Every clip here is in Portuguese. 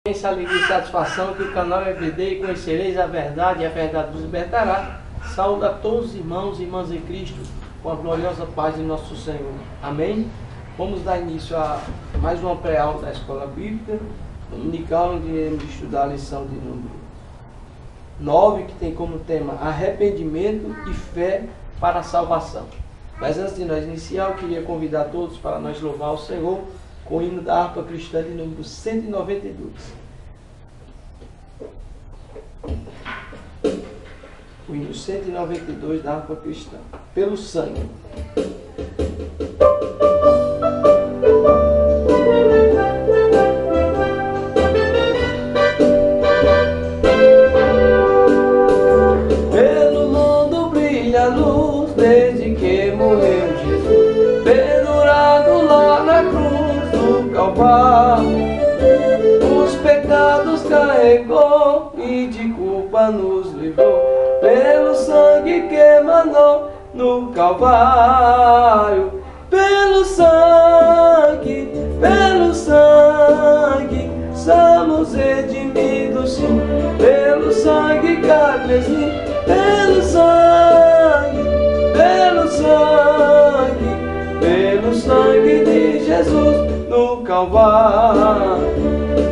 Essa alegria e satisfação que o canal EBD e conhecereis a verdade e a verdade vos libertará. Saúde a todos os irmãos e irmãs em Cristo com a gloriosa paz de nosso Senhor. Amém? Vamos dar início a mais uma pré-aula da Escola Bíblica Dominical, onde iremos estudar a lição de número 9, que tem como tema arrependimento e fé para a salvação. Mas antes de nós iniciar, eu queria convidar todos para nós louvar o Senhor com o hino da harpa cristã de número 192. O hino 192 da harpa cristã. Pelo sangue. Pelo mundo brilha a luz desde que morreu Jesus, pendurado lá na cruz do Calvário. Os pecados carregou e de culpa nos livrou, pelo sangue que emanou no Calvário. Pelo sangue, somos redimidos sim, pelo sangue carmesim, pelo sangue de Jesus no Calvário.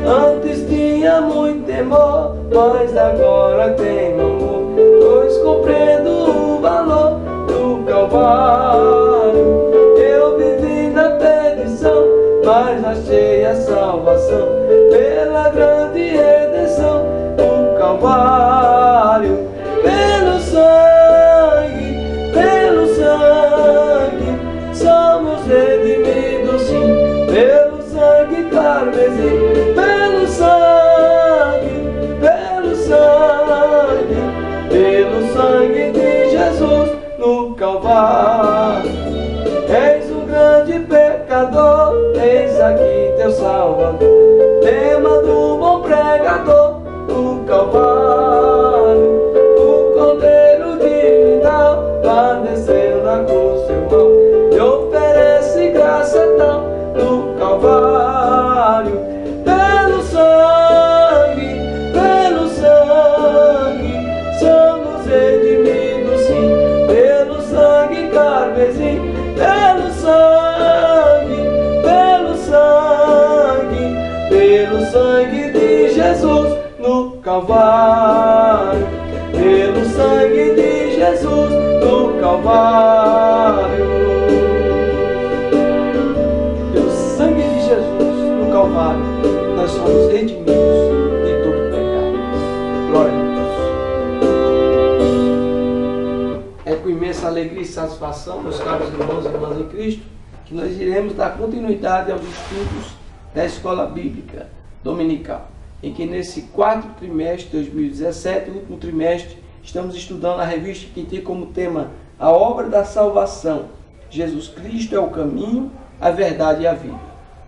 Antes tinha muito temor, mas agora tenho amor, pois compreendo o valor do Calvário. Eu vivi na perdição, mas achei a salvação pela grande redenção do Calvário. Pelo sangue, somos redimidos sim, pelo sangue carmesim, pelo sangue de Jesus no Calvário. És um grande pecador, eis aqui teu Salvador, tema do bom pregador, o Calvário. O Cordeiro divinal padeceu na cruz seu mal, e oferece graça tal no Calvário. Pelo sangue, somos redimidos sim, pelo sangue carmesim, pelo sangue de Jesus no Calvário. Pelo sangue de Jesus no Calvário. Pelo sangue de Jesus no Calvário, nós somos redimidos de todo pecado. Glória a Deus. É com imensa alegria e satisfação, meus caros irmãos e irmãs em Cristo, que nós iremos dar continuidade aos estudos da Escola Bíblica Dominical, em que nesse quarto trimestre de 2017, o último trimestre, estamos estudando a revista que tem como tema a obra da salvação. Jesus Cristo é o caminho, a verdade e a vida.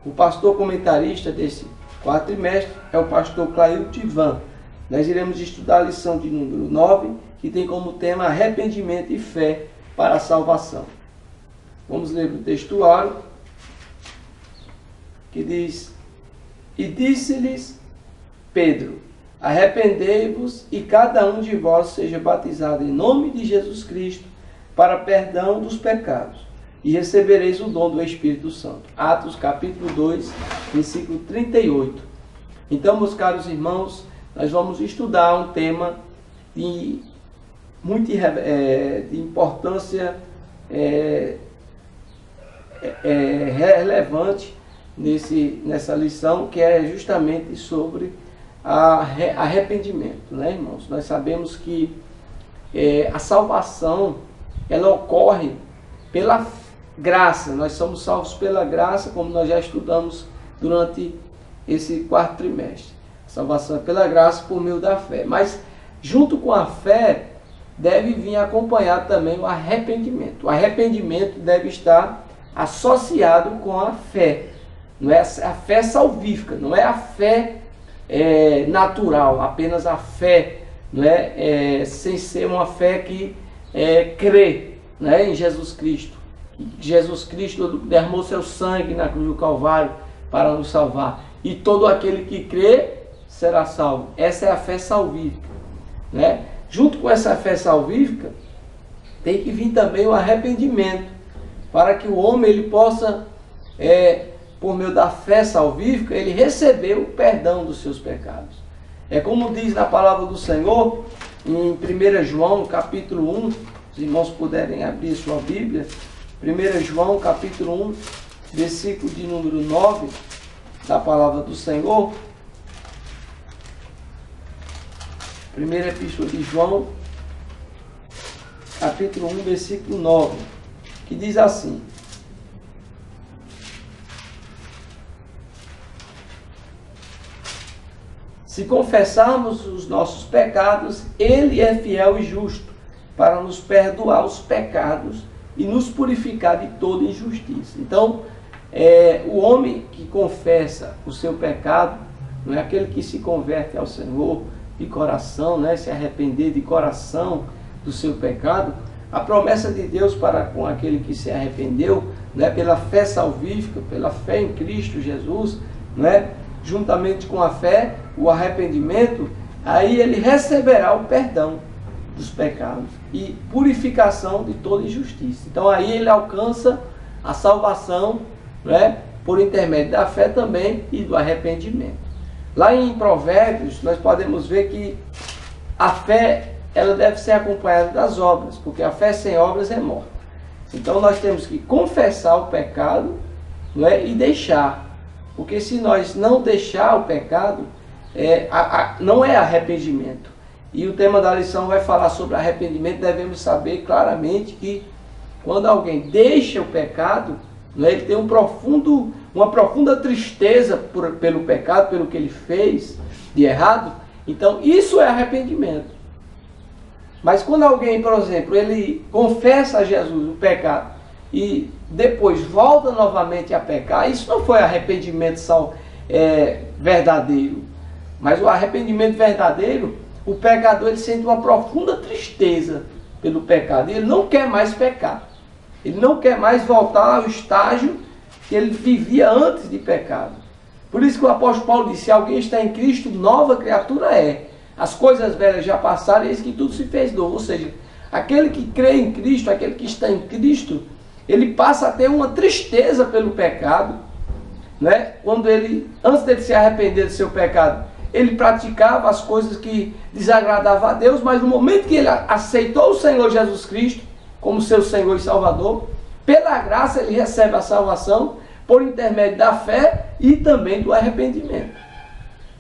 O pastor comentarista desse quarto trimestre é o pastor Clailton Tivan. Nós iremos estudar a lição de número 9, que tem como tema arrependimento e fé para a salvação. Vamos ler o textuário, que diz: E disse-lhes Pedro: arrependei-vos e cada um de vós seja batizado em nome de Jesus Cristo para perdão dos pecados, e recebereis o dom do Espírito Santo. Atos capítulo 2, versículo 38. Então, meus caros irmãos, nós vamos estudar um tema de importância relevante nessa lição, que é justamente sobre arrependimento, né, irmãos? Nós sabemos que a salvação, ela ocorre pela graça. Nós somos salvos pela graça, como nós já estudamos durante esse quarto trimestre. A salvação é pela graça por meio da fé. Mas junto com a fé deve vir acompanhado também o arrependimento. O arrependimento deve estar associado com a fé. Não é a fé salvífica, não é a fé natural, apenas a fé, não é, sem ser uma fé que crê, né, em Jesus Cristo. Jesus Cristo derramou seu sangue na cruz do Calvário para nos salvar. E todo aquele que crê será salvo. Essa é a fé salvífica, né? Junto com essa fé salvífica, tem que vir também o arrependimento, para que o homem ele possa, por meio da fé salvífica, ele receber o perdão dos seus pecados. É como diz na palavra do Senhor, em 1 João, capítulo 1, os irmãos puderem abrir sua Bíblia, 1 João, capítulo 1, versículo de número 9, da palavra do Senhor. Primeira Epístola de João, capítulo 1, versículo 9, que diz assim: se confessarmos os nossos pecados, Ele é fiel e justo para nos perdoar os pecados e nos purificar de toda injustiça. Então, o homem que confessa o seu pecado, não é aquele que se converte ao Senhor de coração, né, se arrepender de coração do seu pecado, a promessa de Deus para com aquele que se arrependeu, né, pela fé salvífica, pela fé em Cristo Jesus, né, juntamente com a fé, o arrependimento, aí ele receberá o perdão dos pecados e purificação de toda injustiça. Então aí ele alcança a salvação, né, por intermédio da fé também e do arrependimento. Lá em Provérbios nós podemos ver que a fé ela deve ser acompanhada das obras, porque a fé sem obras é morta. Então nós temos que confessar o pecado, né, e deixar. Porque se nós não deixar o pecado, não é arrependimento. E o tema da lição vai falar sobre arrependimento. Devemos saber claramente que quando alguém deixa o pecado, né, ele tem uma profunda tristeza pelo pecado, pelo que ele fez de errado. Então isso é arrependimento. Mas quando alguém, por exemplo, ele confessa a Jesus o pecado e depois volta novamente a pecar, isso não foi arrependimento verdadeiro. Mas o arrependimento verdadeiro, o pecador ele sente uma profunda tristeza pelo pecado. E ele não quer mais pecar. Ele não quer mais voltar ao estágio que ele vivia antes de pecado. Por isso que o apóstolo Paulo disse: se alguém está em Cristo, nova criatura é. As coisas velhas já passaram, eis que tudo se fez novo. Ou seja, aquele que crê em Cristo, aquele que está em Cristo, ele passa a ter uma tristeza pelo pecado, né? Quando ele, antes dele se arrepender do seu pecado, ele praticava as coisas que desagradavam a Deus, mas no momento que ele aceitou o Senhor Jesus Cristo como seu Senhor e Salvador, pela graça ele recebe a salvação por intermédio da fé e também do arrependimento.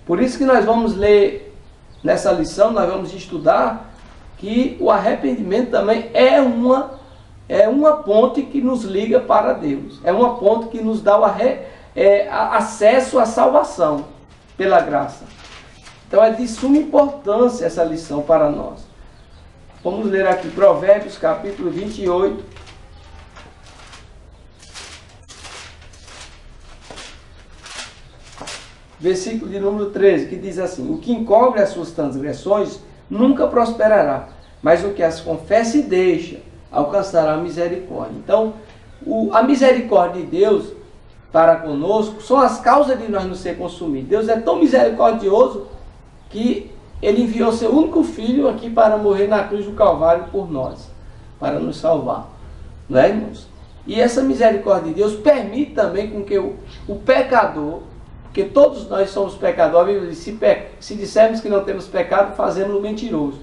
Por isso que nós vamos ler nessa lição, nós vamos estudar que o arrependimento também é uma ponte que nos liga para Deus. É uma ponte que nos dá acesso à salvação pela graça. Então é de suma importância essa lição para nós. Vamos ler aqui Provérbios capítulo 28. Versículo de número 13, que diz assim: o que encobre as suas transgressões nunca prosperará, mas o que as confessa e deixa alcançará a misericórdia. Então, a misericórdia de Deus para conosco são as causas de nós não ser consumidos. Deus é tão misericordioso que Ele enviou seu único Filho aqui para morrer na cruz do Calvário por nós, para nos salvar. Não é, irmãos? E essa misericórdia de Deus permite também com que o pecador, porque todos nós somos pecadores, a Bíblia diz, se dissermos que não temos pecado, fazemos-o mentiroso.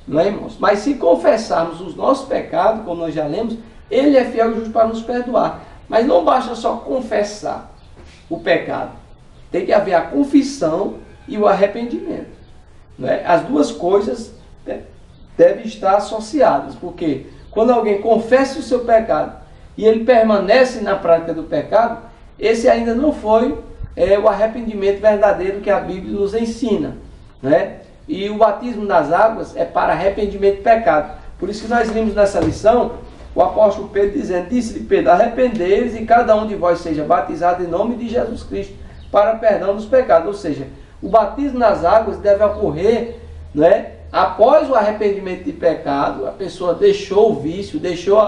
Não é, irmãos? Mas se confessarmos os nossos pecados, como nós já lemos, Ele é fiel e justo para nos perdoar. Mas não basta só confessar o pecado. Tem que haver a confissão e o arrependimento. Não é? As duas coisas devem estar associadas. Porque quando alguém confessa o seu pecado e ele permanece na prática do pecado, esse ainda não foi o arrependimento verdadeiro que a Bíblia nos ensina, né? E o batismo nas águas é para arrependimento de pecado. Por isso que nós vimos nessa lição o apóstolo Pedro dizendo: disse-lhe Pedro, arrependei-vos e cada um de vós seja batizado em nome de Jesus Cristo para perdão dos pecados. Ou seja, o batismo nas águas deve ocorrer, né, após o arrependimento de pecado. A pessoa deixou o vício, deixou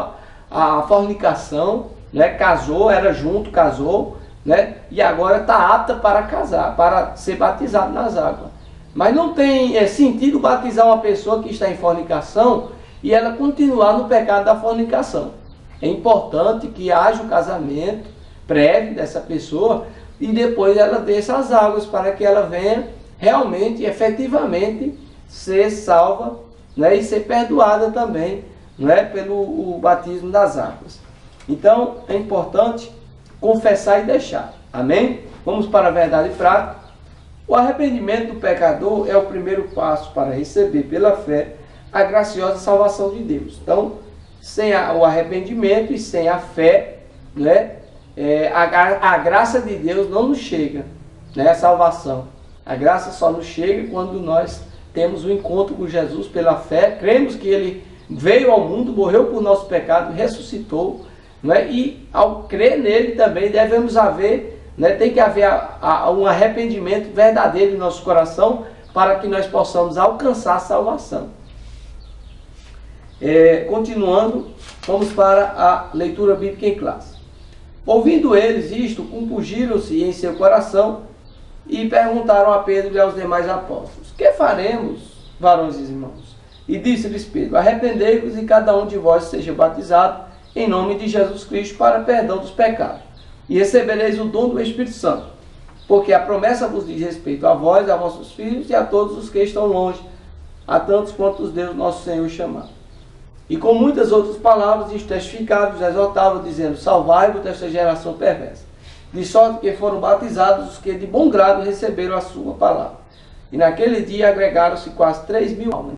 a fornicação, né, casou, era junto, casou, né? E agora está apta para casar, para ser batizado nas águas. Mas não tem sentido batizar uma pessoa que está em fornicação e ela continuar no pecado da fornicação. É importante que haja o casamento prévio dessa pessoa e depois ela desça as águas para que ela venha realmente, efetivamente, ser salva, né, e ser perdoada também, né, pelo o batismo das águas. Então é importante confessar e deixar. Amém? Vamos para a verdade prática. O arrependimento do pecador é o primeiro passo para receber pela fé a graciosa salvação de Deus. Então, sem o arrependimento e sem a fé, né, a graça de Deus não nos chega, né, a salvação. A graça só nos chega quando nós temos o encontro com Jesus pela fé, cremos que Ele veio ao mundo, morreu por nosso pecado, ressuscitou, né, e ao crer nele também devemos haver, né, tem que haver um arrependimento verdadeiro em nosso coração para que nós possamos alcançar a salvação. Continuando, vamos para a leitura bíblica em classe. Ouvindo eles isto, compungiram-se em seu coração e perguntaram a Pedro e aos demais apóstolos: que faremos, varões e irmãos? E disse-lhes Pedro: arrependei-vos e cada um de vós seja batizado em nome de Jesus Cristo para perdão dos pecados, e recebereis o dom do Espírito Santo, porque a promessa vos diz respeito a vós, a vossos filhos e a todos os que estão longe, a tantos quantos Deus nosso Senhor chamar. E com muitas outras palavras isto testificava, exortava, dizendo: salvai-vos desta geração perversa. De sorte que foram batizados os que de bom grado receberam a sua palavra. E naquele dia agregaram-se quase 3.000 almas.